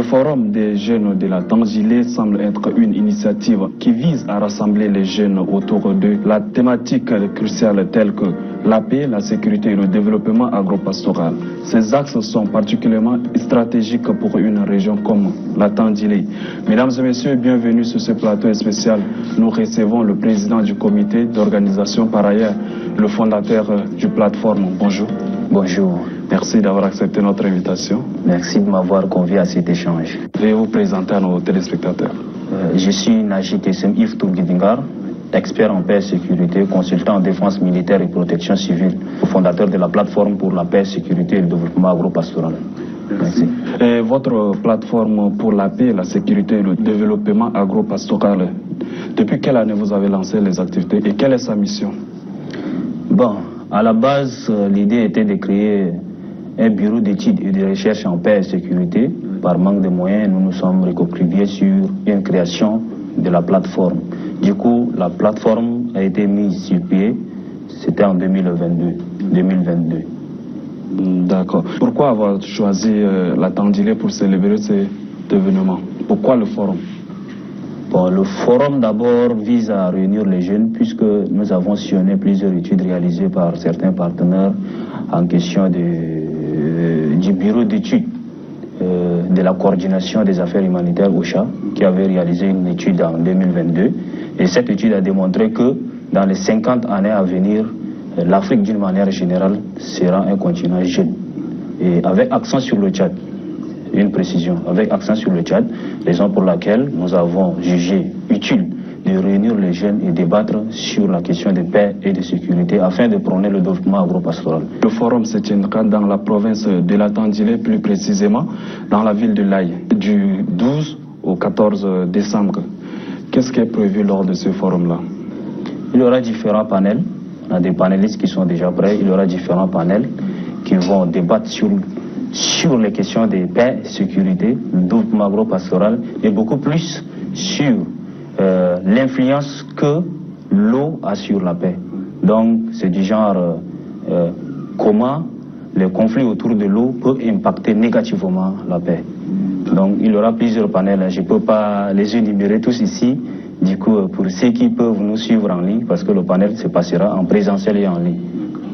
forum des jeunes de la Tangilé semble être une initiative qui vise à rassembler les jeunes autour de la thématique cruciale telle que la paix, la sécurité et le développement agropastoral. Ces axes sont particulièrement stratégiques pour une région comme la Tangilé. Mesdames et messieurs, bienvenue sur ce plateau spécial. Nous recevons le président du comité d'organisation, par ailleurs le fondateur du plateforme. Bonjour. Bonjour. Merci d'avoir accepté notre invitation. Merci de m'avoir convié à cet échange. Veuillez vous présenter à nos téléspectateurs. Je suis Najit Essem Yves Tourguidingar, expert en paix et sécurité, consultant en défense militaire et protection civile, fondateur de la plateforme pour la paix, sécurité et le développement agropastoral. Merci. Et votre plateforme pour la paix, la sécurité et le développement agropastoral, depuis quelle année vous avez lancé les activités et quelle est sa mission? Bon, à la base, l'idée était de créer un bureau d'études et de recherche en paix et sécurité. Par manque de moyens, nous nous sommes réconciliés sur une création de la plateforme. Du coup, la plateforme a été mise sur pied, c'était en 2022. D'accord. Pourquoi avoir choisi la Tangilé pour célébrer cet événement? Pourquoi le forum? Bon, le forum d'abord vise à réunir les jeunes puisque nous avons sillonné plusieurs études réalisées par certains partenaires en question du bureau d'études de la coordination des affaires humanitaires OCHA qui avait réalisé une étude en 2022 et cette étude a démontré que dans les 50 années à venir, l'Afrique d'une manière générale sera un continent jeune et avec accent sur le Tchad. Une précision, avec accent sur le Tchad, raison pour laquelle nous avons jugé utile de réunir les jeunes et débattre sur la question de paix et de sécurité afin de prôner le développement agropastoral. Le forum se tiendra dans la province de la Tangilé, plus précisément dans la ville de Laye, du 12 au 14 décembre. Qu'est-ce qui est prévu lors de ce forum-là? Il y aura différents panels, on a des panélistes qui sont déjà prêts, il y aura différents panels qui vont débattre sur les questions de paix, sécurité, le développement agropastoral et beaucoup plus sur l'influence que l'eau a sur la paix. Donc c'est du genre comment les conflits autour de l'eau peuvent impacter négativement la paix. Donc il y aura plusieurs panels, je ne peux pas les énumérer tous ici. Du coup, pour ceux qui peuvent nous suivre en ligne, parce que le panel se passera en présentiel et en ligne.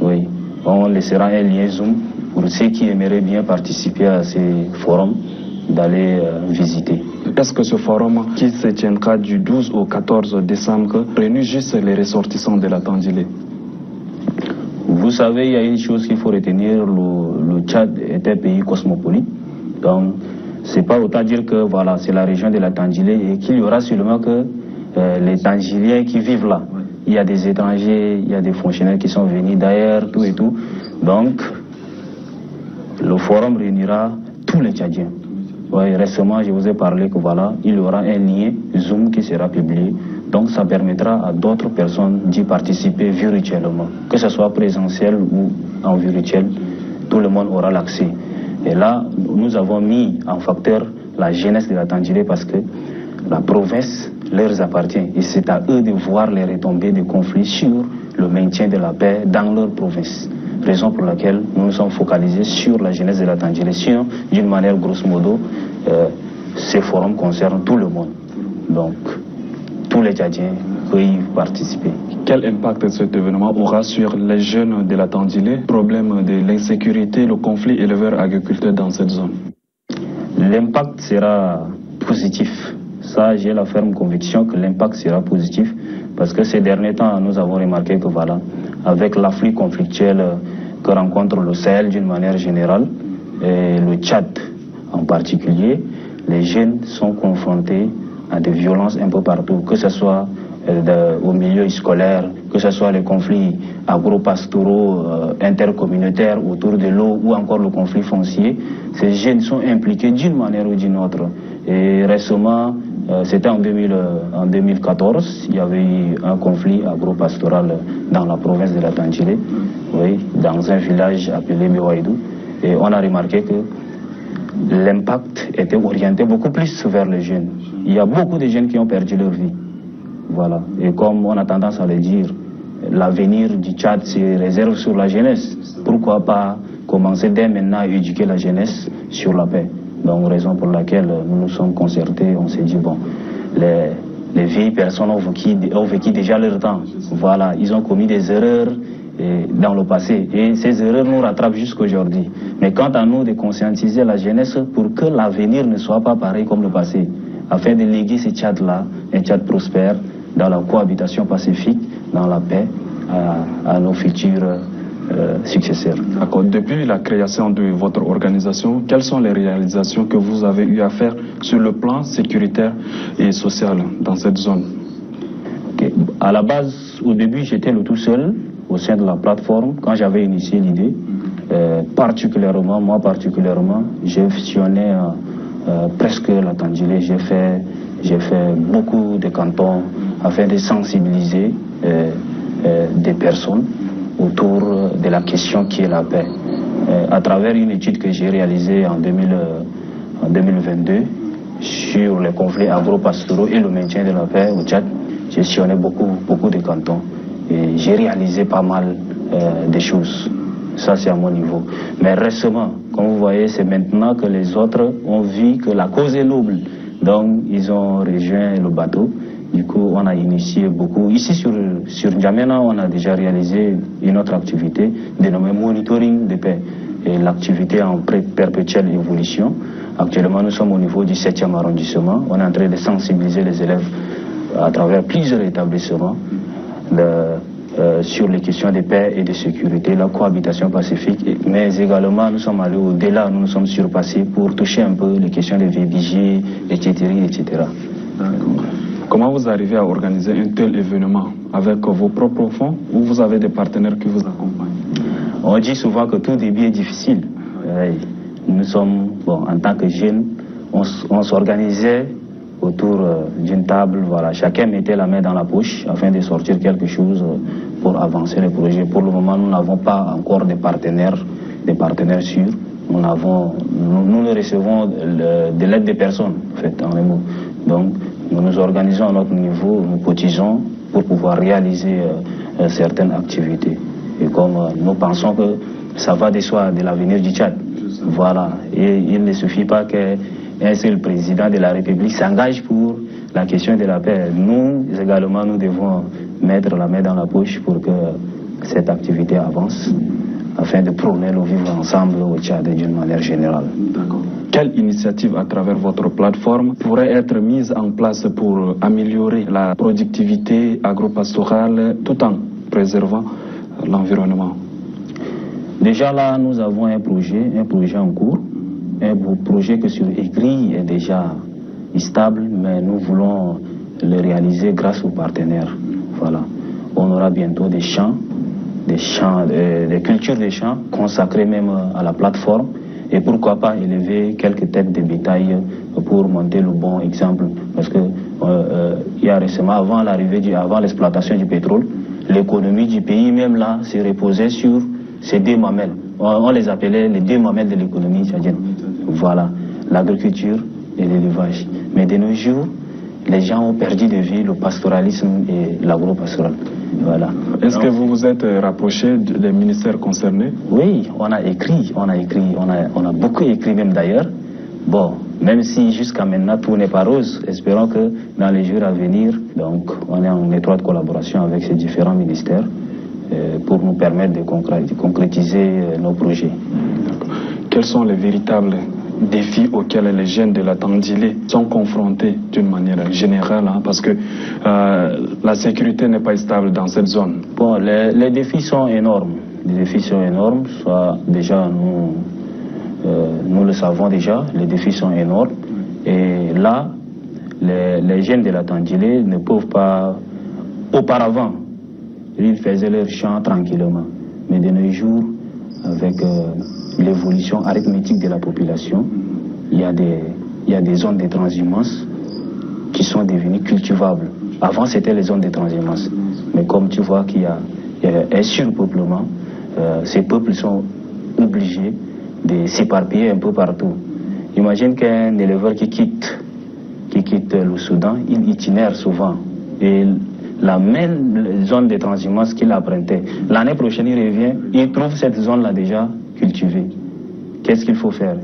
Oui, on laissera un lien Zoom pour ceux qui aimeraient bien participer à ces forums, d'aller visiter. Est-ce que ce forum qui se tiendra du 12 au 14 décembre réunit juste les ressortissants de la Tangilé? Vous savez, il y a une chose qu'il faut retenir, le Tchad est un pays cosmopolite. Donc, c'est pas autant dire que voilà, c'est la région de la Tangilé et qu'il y aura seulement que les Tangiliens qui vivent là. Il y a des étrangers, il y a des fonctionnaires qui sont venus d'ailleurs, tout et tout. Donc, le forum réunira tous les Tchadiens. Ouais, récemment, je vous ai parlé que voilà, il y aura un lien Zoom qui sera publié. Donc, ça permettra à d'autres personnes d'y participer virtuellement. Que ce soit présentiel ou en virtuel, tout le monde aura l'accès. Et là, nous avons mis en facteur la jeunesse de la Tangilé parce que la province leur appartient. Et c'est à eux de voir les retombées des conflits sur le maintien de la paix dans leur province. Raison pour laquelle nous nous sommes focalisés sur la jeunesse de la Tangilé. Sinon, d'une manière grosso modo, ces forums concernent tout le monde. Donc, tous les Tchadiens peuvent y participer. Quel impact cet événement aura sur les jeunes de la Tangilé? Problème de l'insécurité, le conflit éleveur-agriculteur dans cette zone. L'impact sera positif. Ça, j'ai la ferme conviction que l'impact sera positif parce que ces derniers temps, nous avons remarqué que voilà, avec l'afflux conflictuel que rencontre le Sahel d'une manière générale, et le Tchad en particulier, les jeunes sont confrontés à des violences un peu partout, que ce soit au milieu scolaire, que ce soit les conflits agro-pastoraux, intercommunautaires autour de l'eau ou encore le conflit foncier. Ces jeunes sont impliqués d'une manière ou d'une autre. Et récemment, c'était en 2014, il y avait eu un conflit agro-pastoral dans la province de la Tangilé, oui, dans un village appelé Mewaïdou. Et on a remarqué que l'impact était orienté beaucoup plus vers les jeunes. Il y a beaucoup de jeunes qui ont perdu leur vie. Voilà. Et comme on a tendance à le dire, l'avenir du Tchad se réserve sur la jeunesse. Pourquoi pas commencer dès maintenant à éduquer la jeunesse sur la paix? Donc, raison pour laquelle nous nous sommes concertés, on s'est dit, bon, les vieilles personnes ont vécu déjà leur temps. Voilà, ils ont commis des erreurs dans le passé. Et ces erreurs nous rattrapent jusqu'aujourd'hui. Mais quant à nous, de conscientiser la jeunesse pour que l'avenir ne soit pas pareil comme le passé, afin de léguer ce Tchad-là, un Tchad prospère, dans la cohabitation pacifique, dans la paix, à nos futurs successeurs. D'accord. Depuis la création de votre organisation, quelles sont les réalisations que vous avez eu à faire sur le plan sécuritaire et social dans cette zone? Okay. À la base, au début, j'étais le tout seul au sein de la plateforme quand j'avais initié l'idée. Moi particulièrement, j'ai sillonné presque la Tandjilé. J'ai fait beaucoup de cantons afin de sensibiliser des personnes autour de la question qui est la paix. À travers une étude que j'ai réalisée en 2022 sur les conflits agro-pastoraux et le maintien de la paix au Tchad, j'ai sillonné beaucoup de cantons et j'ai réalisé pas mal de choses. Ça, c'est à mon niveau. Mais récemment, comme vous voyez, c'est maintenant que les autres ont vu que la cause est noble. Donc, ils ont rejoint le bateau. Du coup, on a initié beaucoup. Ici, sur N'Djamena, on a déjà réalisé une autre activité dénommée monitoring de paix. Et l'activité est en perpétuelle évolution. Actuellement, nous sommes au niveau du 7e arrondissement. On est en train de sensibiliser les élèves à travers plusieurs établissements sur les questions de paix et de sécurité, la cohabitation pacifique. Mais également, nous sommes allés au-delà, nous nous sommes surpassés pour toucher un peu les questions de VBG, etc. D'accord. Comment vous arrivez à organiser un tel événement? Avec vos propres fonds ou vous avez des partenaires qui vous accompagnent? On dit souvent que tout début est difficile. Nous sommes, en tant que jeunes, on s'organisait autour d'une table. Voilà. Chacun mettait la main dans la poche afin de sortir quelque chose pour avancer le projet. Pour le moment, nous n'avons pas encore de partenaires sûrs. Nous ne recevons de l'aide des personnes, en fait, en les mots. Donc, nous nous organisons à notre niveau, nous cotisons pour pouvoir réaliser certaines activités. Et comme nous pensons que ça va de soi de l'avenir du Tchad, voilà. Et il ne suffit pas qu'un seul président de la République s'engage pour la question de la paix. Nous également, nous devons mettre la main dans la poche pour que cette activité avance, afin de prôner le vivre ensemble au Tchad d'une manière générale. D'accord. Quelle initiative à travers votre plateforme pourrait être mise en place pour améliorer la productivité agro-pastorale tout en préservant l'environnement? Déjà là, nous avons un projet en cours, un projet que sur écrit est déjà stable, mais nous voulons le réaliser grâce aux partenaires. Voilà. On aura bientôt des cultures des champs consacrées même à la plateforme. Et pourquoi pas élever quelques têtes de bétail pour monter le bon exemple. Parce que il y a récemment, avant l'exploitation du pétrole, l'économie du pays même là se reposait sur ces deux mamelles. On les appelait les deux mamelles de l'économie tchadienne. Voilà, l'agriculture et l'élevage. Mais de nos jours, les gens ont perdu de vue le pastoralisme et l'agro-pastoral. Voilà. Est-ce que vous vous êtes rapproché des ministères concernés? Oui, on a beaucoup écrit même d'ailleurs. Bon, même si jusqu'à maintenant tout n'est pas rose, espérons que dans les jours à venir, donc on est en étroite collaboration avec ces différents ministères pour nous permettre de concrétiser nos projets. Quels sont les véritables défis auxquels les jeunes de la Tandjilé sont confrontés d'une manière générale, parce que la sécurité n'est pas stable dans cette zone? Bon, les défis sont énormes. Les défis sont énormes. Soit déjà nous le savons déjà, les défis sont énormes. Et là, les jeunes de la Tandjilé ne peuvent pas. Auparavant, ils faisaient leur champ tranquillement. Mais de nos jours, avec l'évolution arithmétique de la population, il y a des zones de transhumance qui sont devenues cultivables. Avant, c'était les zones de transhumance. Mais comme tu vois qu'il y a un surpeuplement, ces peuples sont obligés de s'éparpiller un peu partout. Imagine qu'un éleveur qui quitte le Soudan, il itinère souvent. Et la même zone de transhumance qu'il empruntait, l'année prochaine il revient, il trouve cette zone-là déjà cultivée. Qu'est-ce qu'il faut faire?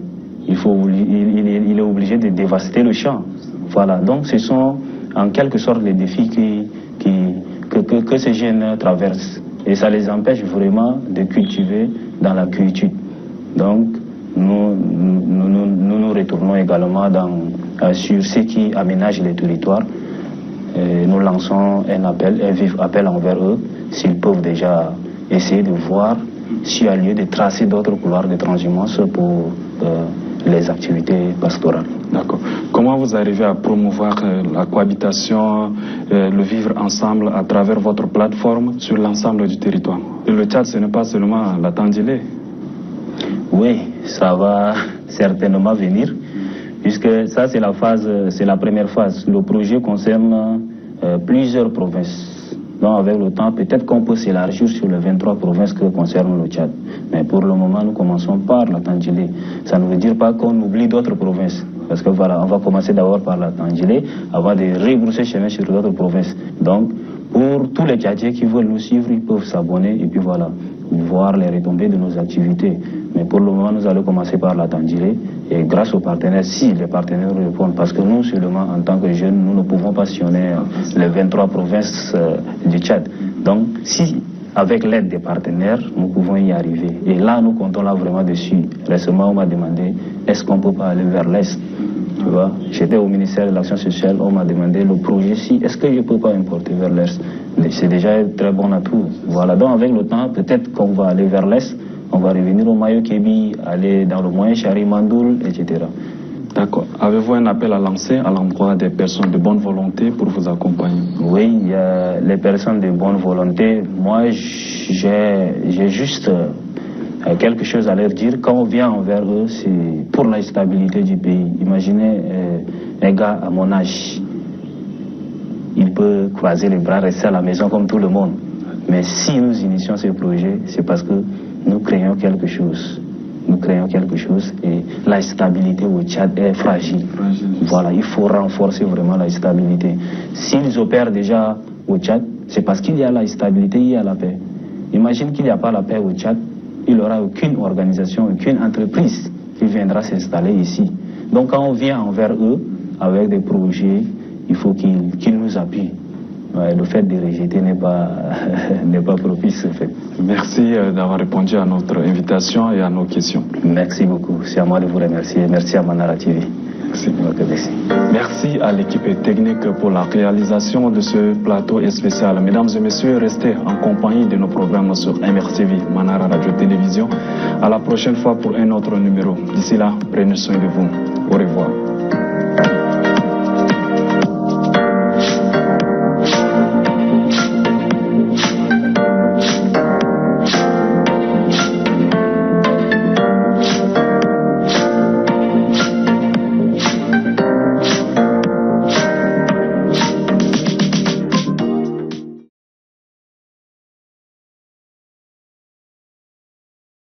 il est obligé de dévaster le champ. Voilà, donc ce sont en quelque sorte les défis que ces jeunes traversent. Et ça les empêche vraiment de cultiver dans la quiétude. Donc, nous retournons également sur ceux qui aménagent les territoires. Et nous lançons un vif appel envers eux, s'ils peuvent déjà essayer de voir s'il y a lieu de tracer d'autres couloirs de transhumance pour les activités pastorales. D'accord. Comment vous arrivez à promouvoir la cohabitation, le vivre ensemble à travers votre plateforme sur l'ensemble du territoire? Et le Tchad, ce n'est pas seulement la Tandjilé. Oui, ça va certainement venir, puisque ça c'est la première phase. Le projet concerne plusieurs provinces. Donc avec le temps, peut-être qu'on peut s'élargir sur les 23 provinces que concerne le Tchad. Mais pour le moment, nous commençons par la Tandjilé. Ça ne veut dire pas qu'on oublie d'autres provinces. Parce que voilà, on va commencer d'abord par la Tandjilé, avant de rebrousser chemin sur d'autres provinces. Donc, pour tous les Tchadiens qui veulent nous suivre, ils peuvent s'abonner et puis voilà, voir les retombées de nos activités. Mais pour le moment, nous allons commencer par la Tandjilé. Et grâce aux partenaires, si les partenaires répondent, parce que nous, seulement en tant que jeunes, nous ne pouvons pas sillonner les 23 provinces du Tchad. Donc, si avec l'aide des partenaires, nous pouvons y arriver. Et là, nous comptons là vraiment dessus. Récemment, on m'a demandé, est-ce qu'on ne peut pas aller vers l'Est? Tu vois, j'étais au ministère de l'Action sociale, on m'a demandé le projet-ci, est-ce que je ne peux pas importer vers l'Est? C'est déjà un très bon atout. Voilà, donc avec le temps, peut-être qu'on va aller vers l'Est, on va revenir au Mayo-Kébi, aller dans le Moyen Chari, Mandoul, etc. D'accord. Avez-vous un appel à lancer à l'endroit des personnes de bonne volonté pour vous accompagner? Oui, il y a les personnes de bonne volonté. Moi, j'ai juste quelque chose à leur dire. Quand on vient envers eux, c'est pour la stabilité du pays. Imaginez un gars à mon âge. Il peut croiser les bras, rester à la maison comme tout le monde. Mais si nous initions ce projet, c'est parce que nous créons quelque chose. Nous créons quelque chose et la stabilité au Tchad est fragile. Voilà, il faut renforcer vraiment la stabilité. S'ils opèrent déjà au Tchad, c'est parce qu'il y a la stabilité, il y a la paix. Imagine qu'il n'y a pas la paix au Tchad, il n'y aura aucune organisation, aucune entreprise qui viendra s'installer ici. Donc quand on vient envers eux avec des projets, il faut qu'ils nous appuient. Ouais, le fait de rejeter n'est pas propice. En fait. Merci d'avoir répondu à notre invitation et à nos questions. Merci beaucoup. C'est à moi de vous remercier. Merci à Manara TV. Merci. Merci à l'équipe technique pour la réalisation de ce plateau spécial. Mesdames et messieurs, restez en compagnie de nos programmes sur MRTV, Manara Radio Télévision. À la prochaine fois pour un autre numéro. D'ici là, prenez soin de vous. Au revoir.